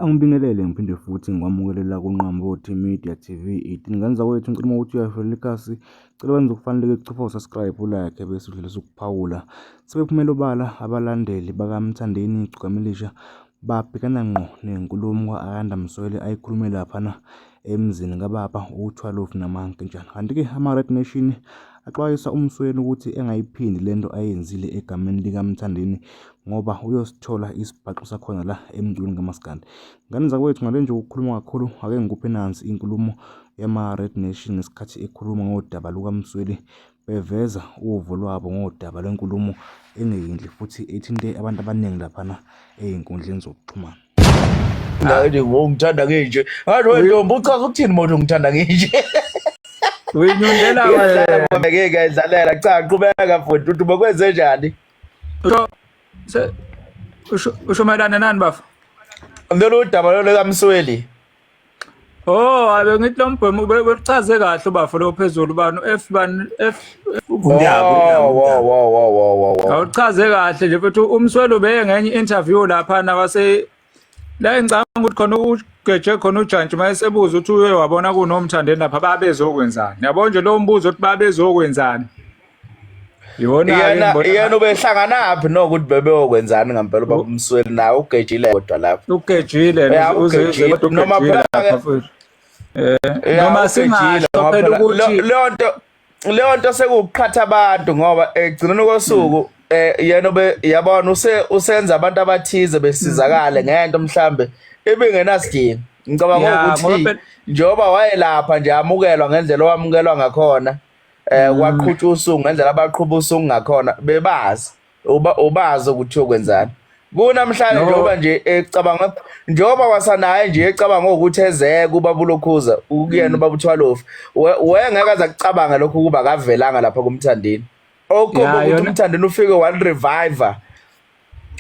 Angibingelele ngiphinde futhi ngikwamukelela kuNqambothi Media TV. Idinganza kwethu ngicela ukuthi uyafelela ikasi. Cela wenze ukufanele kuchopha usubscribe ulike bese udlulisa ukuphawula. Sebephumela obala abalandeli bakaMthandeni Gcikamalisha babhekana ngqo nenkulumo kaAyanda Msweli ayikhulume lapha emzini kababa u12 namankentshana. Kanti-ke ama-Red Nation axwayisa uMsweli ukuthi engayiphindi lento ayenzile egameni likaMthandeni ngoba uyosithola isibhaxo sakhona la emculweni kaMaskandi. Ngane zakwethu ngale nje ukukhuluma kakhulu ake ngikuphe nansi inkulumo yama-Red Nation ngesikhathi ekhuluma ngodaba lukaMsweli beveza uvo lwabo ngodaba lwenkulumo engeyinhle futhi ethinte abantu abaningi lapha ey'nkundleni zokuxhumana. Nje ngongithanda nje. Ngathi wentombi uchaza ukuthini manje ungithanda nje? Uyinyundela wena. Ngeke ngayidlalela cha qhubeka futhi uthi bakwenze njani? Usho mayelana nani bafu? Ngelo daba lo kaMsweli. Oh, abe ngithi lo mbhemu bechaze kahle bafu lo phezulu bani F bani F Wow. Awuchaze kahle nje futhi uMsweli ubeye ngenye interview lapha wase la engicanga ukuthi khona ugeje khona ujantshi mayesebuza ukuthi uye wabona kunomthandeni lapha babezokwenzani. Yabo nje lo mbuzo ukuthi babezokwenzani. Yena ubehlanganaphi nokuthi bebeyokwenzani ngempela ubaba uMsweli naye ugejile kodwa lapha. Ugejile uze noma noma singasho phela ukuthi leyo nto sekuqhatha abantu ngoba egcineni kosuku yena yabona usenza abantu abathize besizakale ngento mhlambe ebengenasidingo. Ngicabanga ukuthi njengoba wayelapha nje amukelwa ngendlela owamukelwa ngakhona kwaqhutshwa usungu ngendlela abaqhubha usungu ngakhona bebazi ubazi ukuthi uyokwenzani. Kunamhlanje njengoba nje ecabanga njengoba wasanaye nje ecabanga ukuthi ezeke ubaba uLokhuza ukuyena ubaba uThwalofu wengeke azakucabanga lokho kuba kavelanga lapha kuMthandeni. Okhomba ukuthi uMthandeni ufike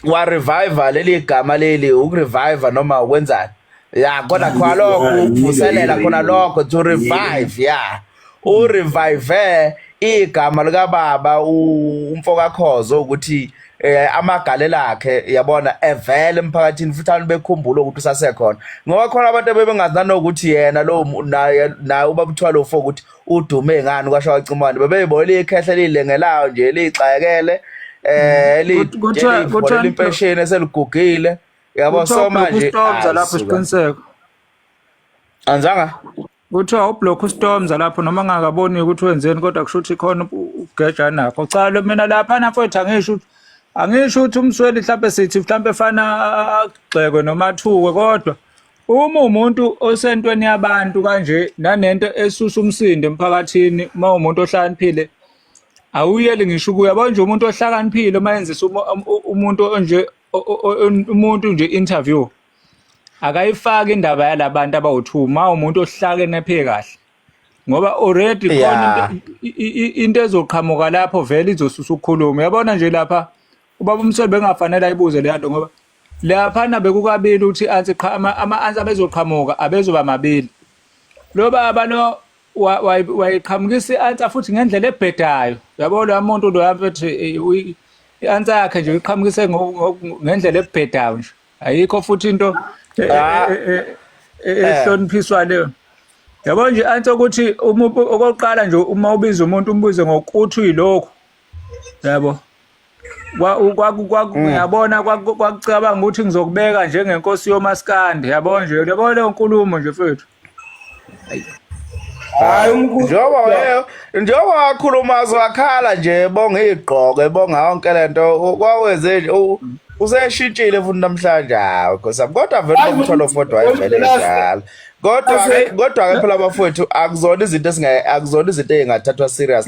wa-revive leli gama leli ukurevive noma ukwenzani ya kodwa kwalokho ukuvuselela khona lokho to revive ya urevive igama likababa umfoka Khozo ukuthi amagalelo akhe yabona evele emphakathini futhi abantu bekhumbula ukuthi usasekhona ngoba khona abantu bebengazana ukuthi yena lo naye ubaba uThwalofu ukuthi udume ngani kwasho wacimani bebeyibona ikhehle lilengelayo nje lixayekele lithi impesheni eseligugile yabo so manje lapho isiqiniseko anzanga kuthiwa ublock ustorms lapho noma ngakaboni ukuthi wenzeni kodwa kusho ukuthi khona ugeja nakho cha lo mina lapha nafethu angisho ukuthi uMsweli mhlawumbe sithi mhlawumbe efana agxekwe noma athukwe kodwa uma umuntu osentweni yabantu kanje nanento esusa umsindo emphakathini uma umuntu ohlakaniphile awuyeli ngisho uyabona nje umuntu ohlakaniphile uma yenzisa umuntu nje interview akayifaki indaba yalabantu abawuthuma umuntu ohlakaniphe kahle ngoba already khona into ezoqhamuka lapho vele izosusa ukukhuluma. Uyabona nje lapha ubaba uMsweli bengafanele ayibuze le nto ngoba lapha bekukabili ukuthi athi ama-answer bezoqhamuka abezoba mabili. Lo baba lo wayiqhamukisa i-answer futhi ngendlela ebhedayo. Yabona lo muntu lo yabethi i-answer yakhe nje iqhamukise ngendlela ebhedayo nje ayikho futhi into ehloniphiswa leyo. Yabo nje answer ukuthi okokuqala nje uma ubiza umuntu umbuze ngokuthi uyilokho yabo ngiyabona kwakucabanga ukuthi ngizokubeka njengenkosi yoMaskandi yabo nje yabo leyo nkulumo nje mfethu. Hayi njengoba wakhuluma wakhala nje bonga igqoko ebonga yonke lento kwawenze nje useshintshile futhi namhlanje hawo nkosami kodwa vele uMthwalofu wayevele njalo kodwa ke phela abafowethu akuzona izinto ezingathathwa serious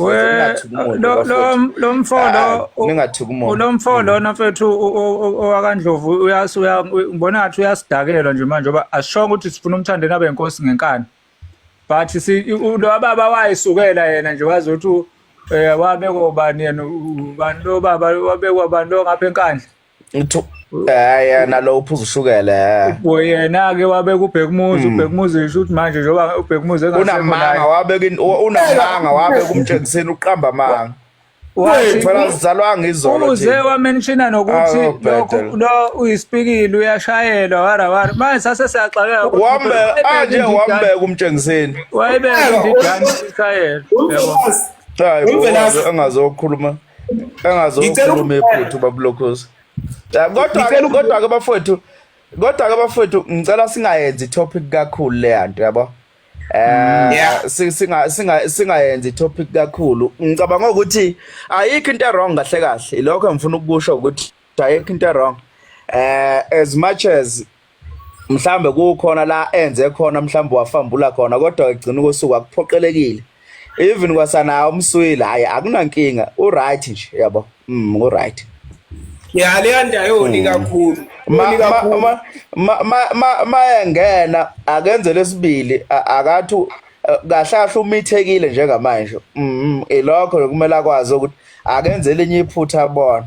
lo mfolo nafethu owakandlovu ngibona ngathi uyasidakelwa nje manje ngoba asishongo ukuthi sifuna uMthandeni abe inkosi ngenkani but lo baba wayisukela yena nje wazi ukuthi wabekwa ubani yena ubani lo baba wabekwa ubani lo ngapha enkandla yena lo uphuza ushukela yena ke wabeka uBhekumuzi isho ukuthi manje njengoba uBhekumuzi unamanga wabeka umtshekiseni uqamba amanga wathi phela sizalwanga izolo uze thina. wamenshina nokuthi Oh, lokhu better. lo uyisipikile uyashayelwa wara manje sase siyaxakeka Wambeka umtshengiseni. wayebeka indidane ishayela yabo Hayi, engazokhuluma iphuthu babulokhozi. Kodwa-ke bafowethu ngicela singayenzi topic kakhulu le nto yabo. Singayenzi itopic kakhulu. Ngicabanga ukuthi ayikho into wrong kahle kahle. Ilokho engifuna ukusho ukuthi ayikho into wrong. As much as mhlambe kukhona la enze khona mhlambe wafambula khona kodwa egcina kosuku akuphoqelekile. Even kwasana umswile hayi akunankinga. Uright nje yabo. Uright. Yeah, le andayoni kakhulu. Mayengena akenze lesibili akathi kahle umithekile njengamanje. Ilokho kumele akwazi ukuthi akenze elinye iphutha bona.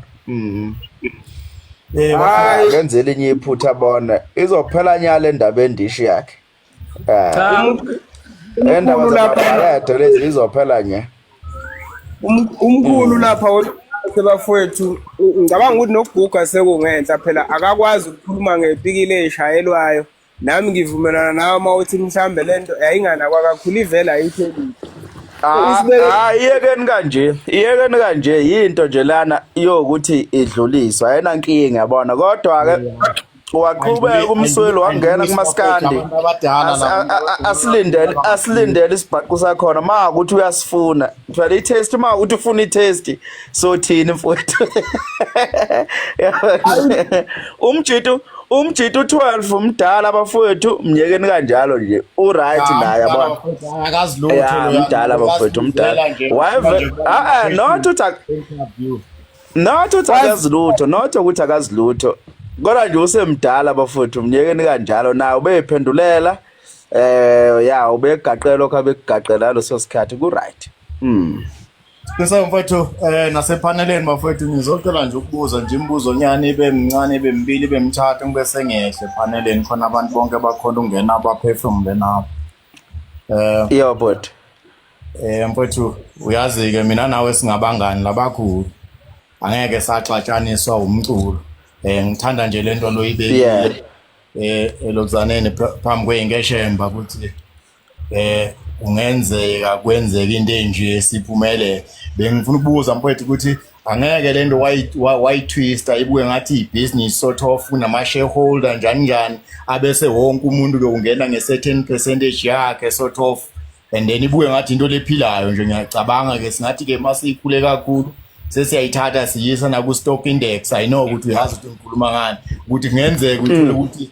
Akenze elinye iphutha bona. Izophela nyala endaba endishi yakhe. Endaba zabathethe lezi izophela nya. Umkhulu lapha sebafowethu ngicabanga ukuthi nokuguga sekungenhla phela akakwazi ukukhuluma ngepikile eshayelwayo nami ngivumelana nawe mawuthi mhlambe lento ayinganakwa kakhulu ivela ayithelile. Iyekeni kanje yinto nje lana yokuthi idluliswa ayinankinga yabona kodwa ke waqhubeka umswelo wangena kumaskandi asilindele isibhaqo sakhona makuthi uyasifuna phela i-test makuthi ufuna i-test so thina mfowethu umjito 12 umdala abafowethu mnyekeni kanjalo nje uright naye yabona umdala abafowethu umdala not ukuthi akazilutho kodwa nje usemdala abafowethu mnyekeni kanjalo naye ubeyiphendulela ubegaqela lokho abekugaqela leso sikhathi ku right. Mfowethu nasephaneleni bafowethu ngizocela nje ukubuza nje imibuzo nyani ibe mncane ibe mbili ibe mithathu ngibese ngehle phaneleni khona abantu bonke bakhona ungena abaphefumule nabo. But Mfowethu uyazi ke mina nawe singabangani labakhulu angeke saxatshaniswa umculo. Ngithanda nje lento loyibekile elokuzaneni phambi kweyingeshemba ukuthi ungenzeka kwenzeka into enje siphumelele. Bengifuna ukubuza mfowethu ukuthi angeke lento wayitwista ibuye ngathi ibusiness sort of unama shareholder njani abese wonke umuntu ke ungena nge certain percentage yakhe sort of and then ibuye ngathi into lephilayo nje ngiyacabanga ke singathi ke masikhule kakhulu sesiyayithatha siyisa na ku stock index. I know ukuthi uyazi ukuthi ngikhuluma ngani ukuthi kungenzeka ukuthi